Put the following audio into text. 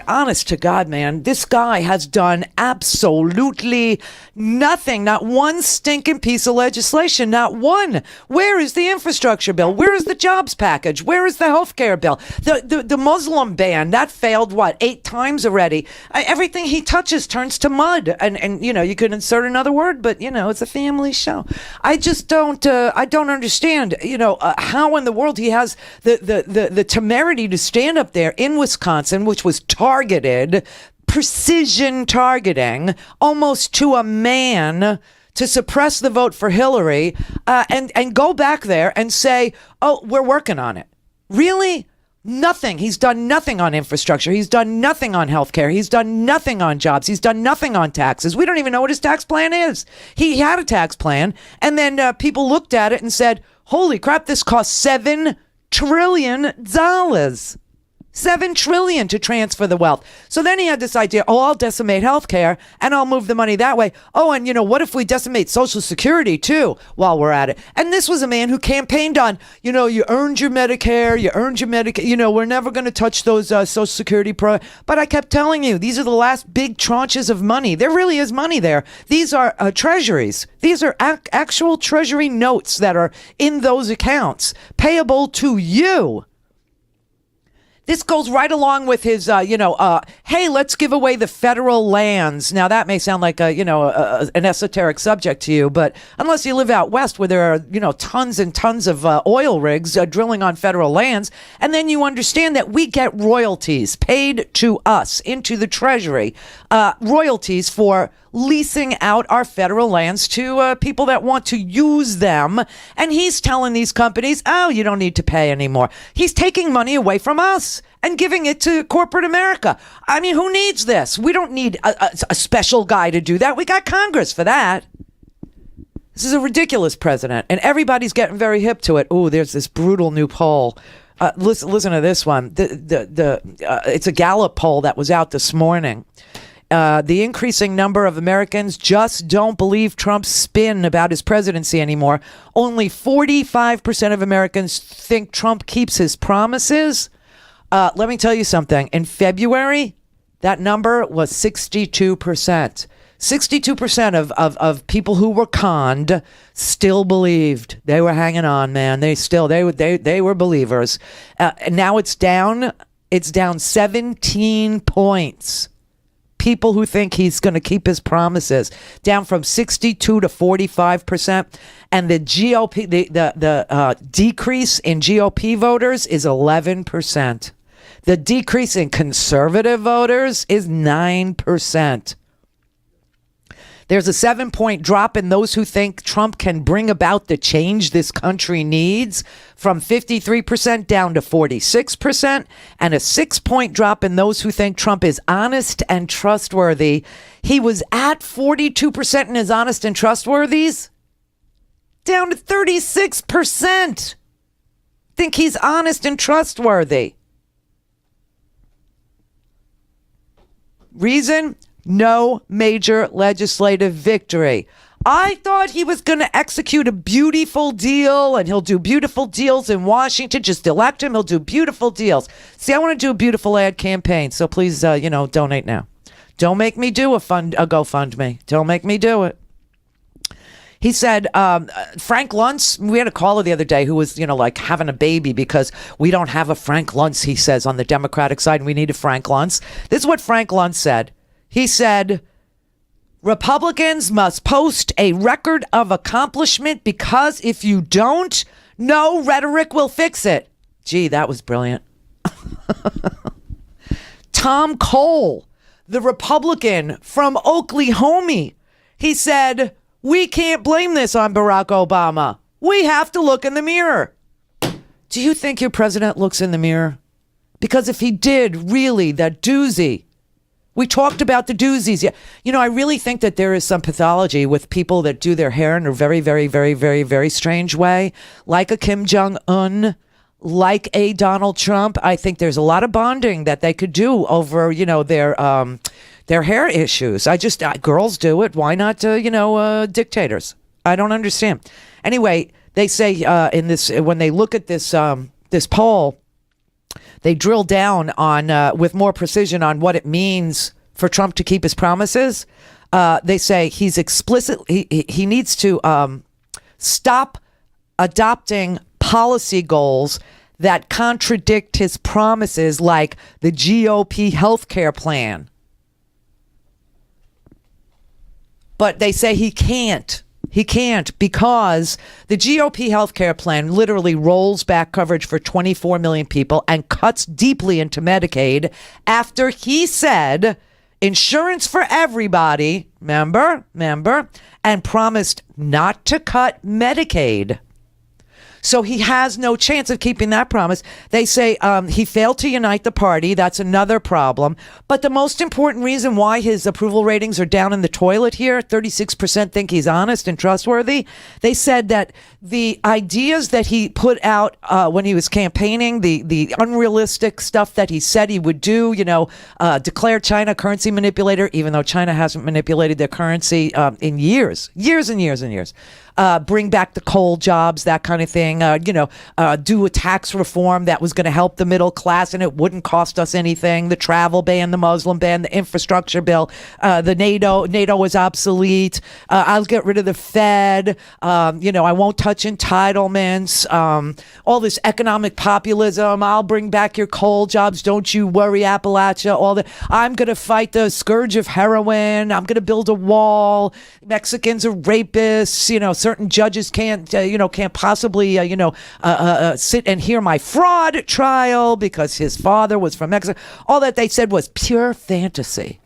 honest to God, man, this guy has done absolutely nothing. Not one stinking piece of legislation. Not one. Where is the infrastructure bill? Where is the jobs package? Where is the health care bill? The Muslim ban, that failed, 8 times already. Everything he touches turns to mud. And you could insert another word, but, it's a family show. I just don't understand, how in the world he has the temerity to stand up there in Wisconsin, which was targeted, precision targeting, almost to a man, to suppress the vote for Hillary, and go back there and say, oh, we're working on it. Really? Nothing. He's done nothing on infrastructure. He's done nothing on healthcare. He's done nothing on jobs. He's done nothing on taxes. We don't even know what his tax plan is. He had a tax plan, and then people looked at it and said, holy crap, this costs $7 trillion. $7 trillion to transfer the wealth. So then he had this idea, I'll decimate healthcare and I'll move the money that way. Oh, and what if we decimate Social Security too while we're at it? And this was a man who campaigned on, you earned your Medicare, we're never going to touch those Social Security But I kept telling you, these are the last big tranches of money. There really is money there. These are treasuries. These are actual treasury notes that are in those accounts payable to you. This goes right along with his, hey, let's give away the federal lands. Now, that may sound like an esoteric subject to you, but unless you live out west where there are, tons and tons of oil rigs drilling on federal lands, and then you understand that we get royalties paid to us into the treasury, royalties for leasing out our federal lands to people that want to use them. And he's telling these companies, oh, you don't need to pay anymore. He's taking money away from us and giving it to corporate America. I mean, who needs this? We don't need a special guy to do that. We got Congress for that. This is a ridiculous president, and everybody's getting very hip to it. Oh, there's this brutal new poll. Listen to this one. It's a Gallup poll that was out this morning. The increasing number of Americans just don't believe Trump's spin about his presidency anymore. Only 45% of Americans think Trump keeps his promises. Let me tell you something. In February, that number was 62%. 62% of people who were conned still believed. They were hanging on, man. They were believers. And now it's down 17 points. People who think he's going to keep his promises, down from 62 to 45%. And the GOP, the decrease in GOP voters is 11%. The decrease in conservative voters is 9%. There's a 7-point drop in those who think Trump can bring about the change this country needs, from 53% down to 46%, and a 6-point drop in those who think Trump is honest and trustworthy. He was at 42% in his honest and trustworthies, down to 36%. Think he's honest and trustworthy. Reason? No major legislative victory. I thought he was going to execute a beautiful deal, and he'll do beautiful deals in Washington. Just elect him. He'll do beautiful deals. See, I want to do a beautiful ad campaign. So please, donate now. Don't make me do a GoFundMe. Don't make me do it. He said, Frank Luntz, we had a caller the other day who was, having a baby because we don't have a Frank Luntz, he says, on the Democratic side, and we need a Frank Luntz. This is what Frank Luntz said. He said, Republicans must post a record of accomplishment because if you don't, no rhetoric will fix it. Gee, that was brilliant. Tom Cole, the Republican from Oklahoma, he said, we can't blame this on Barack Obama. We have to look in the mirror. Do you think your president looks in the mirror? Because if he did, really, that doozy. We talked about the doozies. Yeah. I really think that there is some pathology with people that do their hair in a very, very, very, very, very strange way, like a Kim Jong-un, like a Donald Trump. I think there's a lot of bonding that they could do over, their hair issues. Girls do it. Why not, dictators? I don't understand. Anyway, they say in this, when they look at this poll, they drill down on with more precision on what it means for Trump to keep his promises. They say he's he needs to stop adopting policy goals that contradict his promises, like the GOP healthcare plan. But they say he can't. He can't, because the GOP healthcare plan literally rolls back coverage for 24 million people and cuts deeply into Medicaid after he said insurance for everybody, remember, and promised not to cut Medicaid. So he has no chance of keeping that promise. They say he failed to unite the party. That's another problem. But the most important reason why his approval ratings are down in the toilet here, 36% think he's honest and trustworthy. They said that the ideas that he put out when he was campaigning, the unrealistic stuff that he said he would do, declare China currency manipulator, even though China hasn't manipulated their currency in years. Bring back the coal jobs, that kind of thing. Do a tax reform that was going to help the middle class and it wouldn't cost us anything. The travel ban, the Muslim ban, the infrastructure bill, the NATO was obsolete. I'll get rid of the Fed. I won't touch entitlements. All this economic populism. I'll bring back your coal jobs. Don't you worry, Appalachia. All that. I'm going to fight the scourge of heroin. I'm going to build a wall. Mexicans are rapists. Certain judges can't possibly, sit and hear my fraud trial because his father was from Mexico. All that they said was pure fantasy.